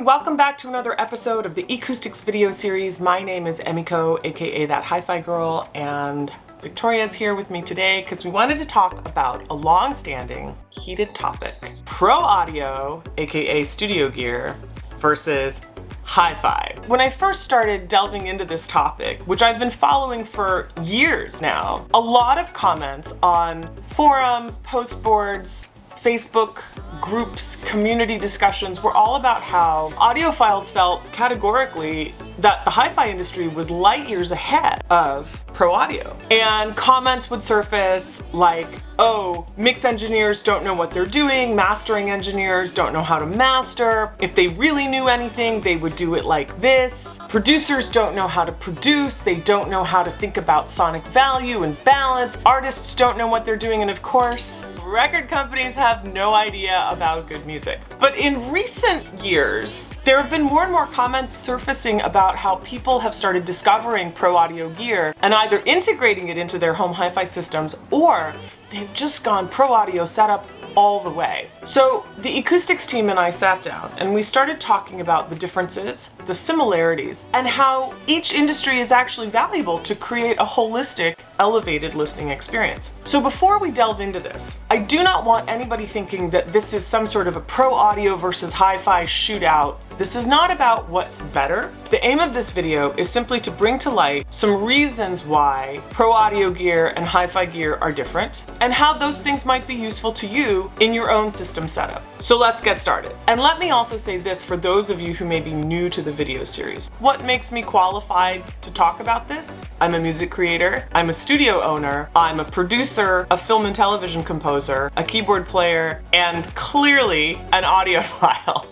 welcome back to another episode of the Acoustics video series. My name is Emiko, aka That Hi-Fi Girl, and Victoria is here with me today because we wanted to talk about a long-standing, heated topic. Pro audio, aka studio gear, versus hi-fi. When I first started delving into this topic, which I've been following for years now, a lot of comments on forums, post boards, Facebook groups, community discussions were all about how audiophiles felt categorically that the hi-fi industry was light years ahead of pro audio. And comments would surface like, oh, mix engineers don't know what they're doing, mastering engineers don't know how to master. If they really knew anything, they would do it like this. Producers don't know how to produce, they don't know how to think about sonic value and balance. Artists don't know what they're doing, and of course, record companies have no idea about good music. But in recent years, there have been more and more comments surfacing about how people have started discovering pro audio gear and either integrating it into their home hi-fi systems, or they've just gone pro audio setup all the way. So the acoustics team and I sat down and we started talking about the differences, the similarities, and how each industry is actually valuable to create a holistic, elevated listening experience. So before we delve into this, I do not want anybody thinking that this is some sort of a pro audio versus hi-fi shootout. This is not about what's better. The aim of this video is simply to bring to light some reasons why pro audio gear and hi-fi gear are different, and how those things might be useful to you in your own system setup. So let's get started. And let me also say this for those of you who may be new to the video series. What makes me qualified to talk about this? I'm a music creator, I'm a studio owner, I'm a producer, a film and television composer, a keyboard player, and clearly an audiophile.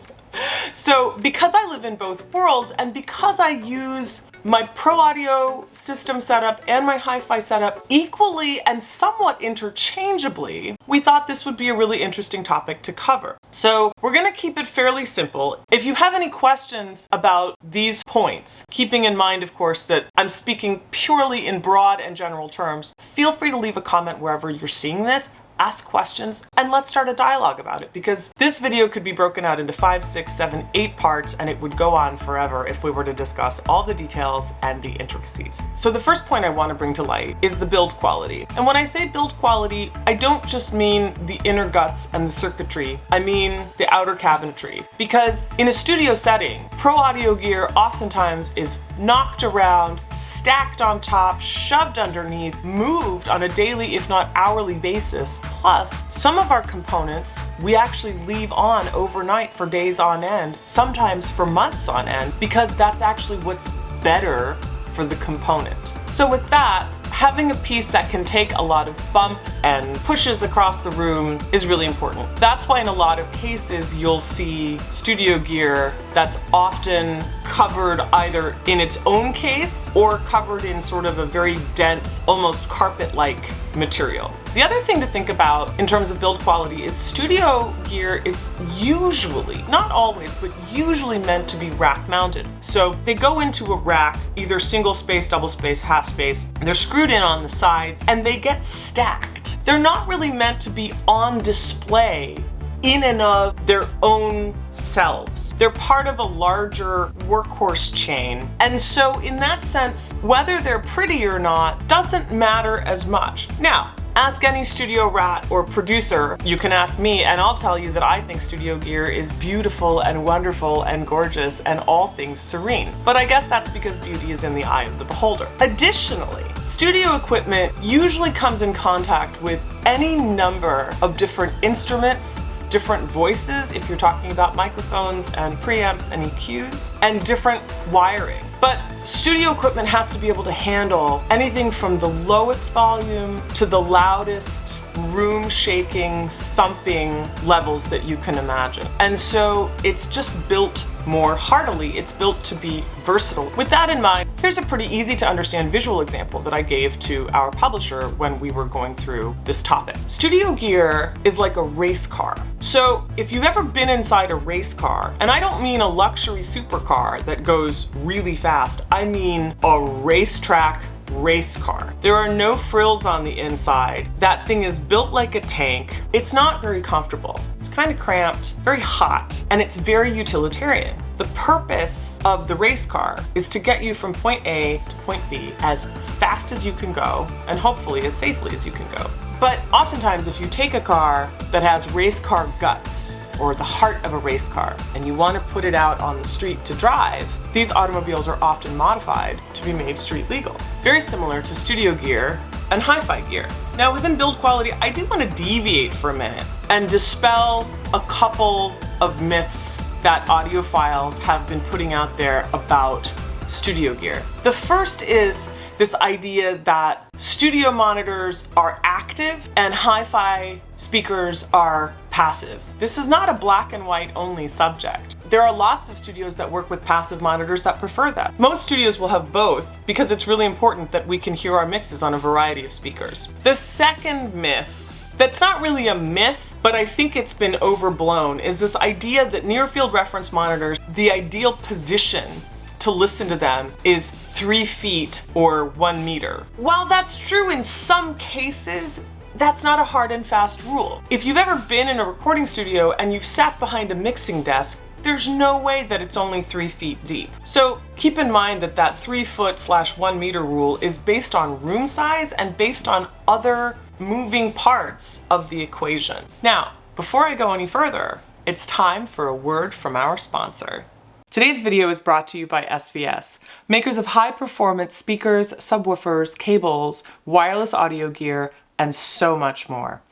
So because I live in both worlds, and because I use my pro audio system setup and my hi-fi setup equally and somewhat interchangeably, we thought this would be a really interesting topic to cover. So we're gonna keep it fairly simple. If you have any questions about these points, keeping in mind, of course, that I'm speaking purely in broad and general terms, feel free to leave a comment wherever you're seeing this. Ask questions, and let's start a dialogue about it, because this video could be broken out into 5, 6, 7, 8 parts, and it would go on forever if we were to discuss all the details and the intricacies. So the first point I want to bring to light is the build quality. And when I say build quality, I don't just mean the inner guts and the circuitry, I mean the outer cabinetry. Because in a studio setting, pro audio gear oftentimes is knocked around, stacked on top, shoved underneath, moved on a daily, if not hourly basis. Plus, some of our components we actually leave on overnight for days on end, sometimes for months on end, because that's actually what's better for the component. So with that, having a piece that can take a lot of bumps and pushes across the room is really important. That's why in a lot of cases you'll see studio gear that's often covered either in its own case or covered in sort of a very dense, almost carpet-like material. The other thing to think about in terms of build quality is studio gear is usually, not always, but usually meant to be rack mounted. So they go into a rack, either single space, double space, half space, they're screwed in on the sides, and they get stacked. They're not really meant to be on display in and of their own selves. They're part of a larger workhorse chain. And so in that sense, whether they're pretty or not doesn't matter as much. Now, ask any studio rat or producer. You can ask me, and I'll tell you that I think studio gear is beautiful and wonderful and gorgeous and all things serene. But I guess that's because beauty is in the eye of the beholder. Additionally, studio equipment usually comes in contact with any number of different instruments, different voices if you're talking about microphones and preamps and EQs, and different wiring. But studio equipment has to be able to handle anything from the lowest volume to the loudest, room-shaking, thumping levels that you can imagine. And so it's just built more heartily. It's built to be versatile. With that in mind, here's a pretty easy to understand visual example that I gave to our publisher when we were going through this topic. Studio gear is like a race car. So if you've ever been inside a race car, and I don't mean a luxury supercar that goes really fast, I mean a racetrack race car. There are no frills on the inside. That thing is built like a tank. It's not very comfortable. It's kind of cramped, very hot, and it's very utilitarian. The purpose of the race car is to get you from point A to point B as fast as you can go, and hopefully as safely as you can go. But oftentimes, if you take a car that has race car guts, or the heart of a race car, and you want to put it out on the street to drive, these automobiles are often modified to be made street legal. Very similar to studio gear and hi-fi gear. Now within build quality, I do want to deviate for a minute and dispel a couple of myths that audiophiles have been putting out there about studio gear. The first is this idea that studio monitors are active and hi-fi speakers are passive. This is not a black and white only subject. There are lots of studios that work with passive monitors that prefer that. Most studios will have both because it's really important that we can hear our mixes on a variety of speakers. The second myth, that's not really a myth, but I think it's been overblown, is this idea that near-field reference monitors, the ideal position to listen to them is 3 feet or 1 meter. While that's true in some cases, that's not a hard and fast rule. If you've ever been in a recording studio and you've sat behind a mixing desk, there's no way that it's only 3 feet deep. So keep in mind that that 3 foot/1 meter rule is based on room size and based on other moving parts of the equation. Now, before I go any further, it's time for a word from our sponsor. Today's video is brought to you by SVS, makers of high-performance speakers, subwoofers, cables, wireless audio gear, and so much more.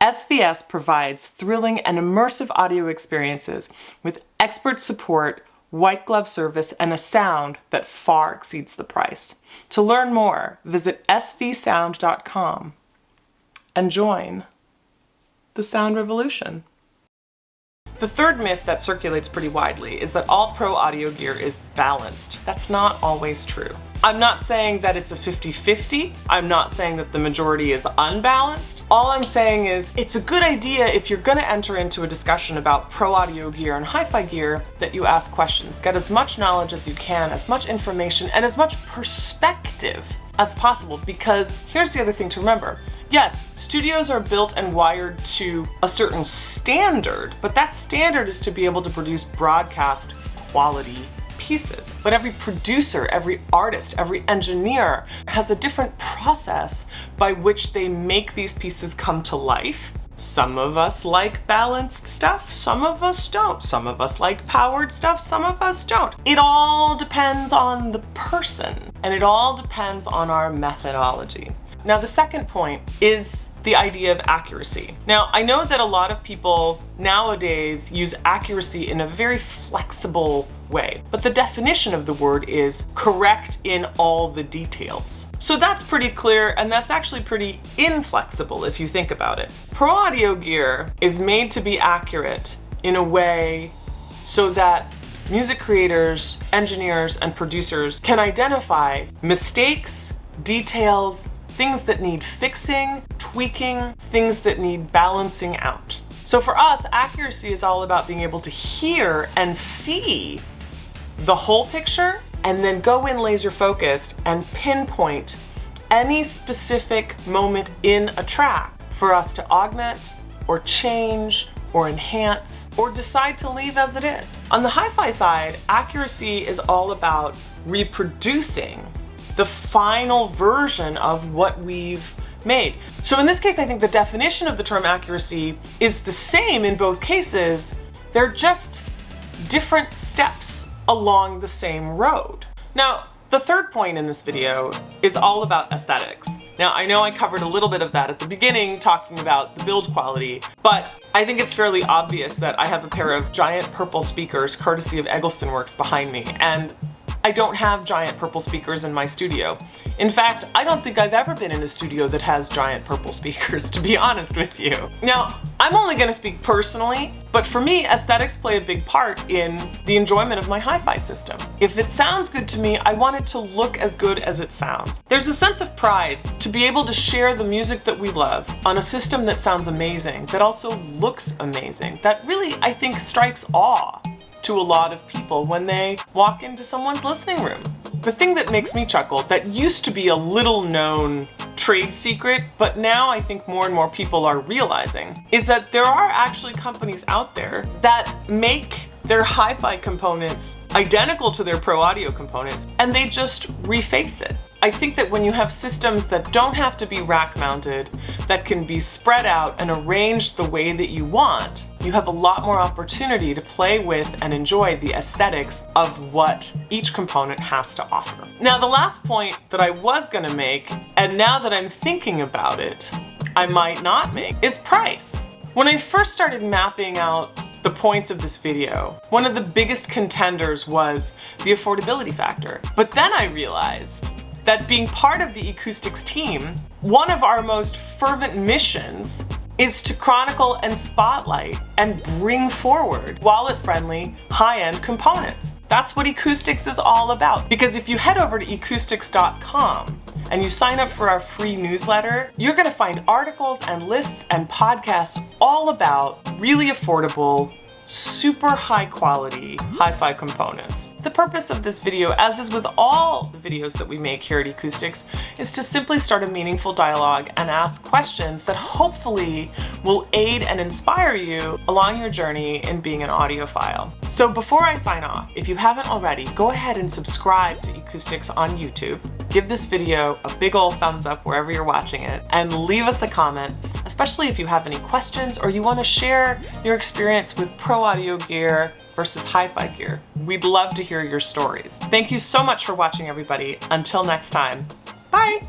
SVS provides thrilling and immersive audio experiences with expert support, white glove service, and a sound that far exceeds the price. To learn more, visit svsound.com and join the sound revolution. The third myth that circulates pretty widely is that all pro audio gear is balanced. That's not always true. I'm not saying that it's a 50-50. I'm not saying that the majority is unbalanced. All I'm saying is it's a good idea if you're gonna enter into a discussion about pro audio gear and hi-fi gear that you ask questions. Get as much knowledge as you can, as much information, and as much perspective as possible, because here's the other thing to remember. Yes, studios are built and wired to a certain standard, but that standard is to be able to produce broadcast quality pieces. But every producer, every artist, every engineer has a different process by which they make these pieces come to life. Some of us like balanced stuff, some of us don't. Some of us like powered stuff, some of us don't. It all depends on the person, and it all depends on our methodology. Now, the second point is the idea of accuracy. Now, I know that a lot of people nowadays use accuracy in a very flexible way, but the definition of the word is correct in all the details. So that's pretty clear, and that's actually pretty inflexible if you think about it. Pro audio gear is made to be accurate in a way so that music creators, engineers, and producers can identify mistakes, details, things that need fixing, tweaking, things that need balancing out. So for us, accuracy is all about being able to hear and see the whole picture and then go in laser focused and pinpoint any specific moment in a track for us to augment or change or enhance or decide to leave as it is. On the hi-fi side, accuracy is all about reproducing the final version of what we've made. So in this case, I think the definition of the term accuracy is the same in both cases. They're just different steps along the same road. Now, the third point in this video is all about aesthetics. Now, I know I covered a little bit of that at the beginning, talking about the build quality, but I think it's fairly obvious that I have a pair of giant purple speakers courtesy of Eggleston Works behind me, and I don't have giant purple speakers in my studio. In fact, I don't think I've ever been in a studio that has giant purple speakers, to be honest with you. Now, I'm only gonna speak personally, but for me, aesthetics play a big part in the enjoyment of my hi-fi system. If it sounds good to me, I want it to look as good as it sounds. There's a sense of pride to be able to share the music that we love on a system that sounds amazing, that also looks amazing, that really, I think, strikes awe to a lot of people when they walk into someone's listening room. The thing that makes me chuckle, that used to be a little known trade secret, but now I think more and more people are realizing, is that there are actually companies out there that make their hi-fi components identical to their pro audio components, and they just reface it. I think that when you have systems that don't have to be rack mounted, that can be spread out and arranged the way that you want, you have a lot more opportunity to play with and enjoy the aesthetics of what each component has to offer. Now, the last point that I was gonna make, and now that I'm thinking about it, I might not make, is price. When I first started mapping out the points of this video, one of the biggest contenders was the affordability factor. But then I realized that being part of the acoustics team, one of our most fervent missions is to chronicle and spotlight and bring forward wallet-friendly, high-end components. That's what acoustics is all about. Because if you head over to ecoustics.com and you sign up for our free newsletter, you're gonna find articles and lists and podcasts all about really affordable, super high quality hi-fi components. The purpose of this video, as is with all the videos that we make here at Acoustics, is to simply start a meaningful dialogue and ask questions that hopefully will aid and inspire you along your journey in being an audiophile. So before I sign off, if you haven't already, go ahead and subscribe to Acoustics on YouTube. Give this video a big ol' thumbs up wherever you're watching it, and leave us a comment, especially if you have any questions or you want to share your experience with pro audio gear versus hi-fi gear. We'd love to hear your stories. Thank you so much for watching, everybody. Until next time, bye!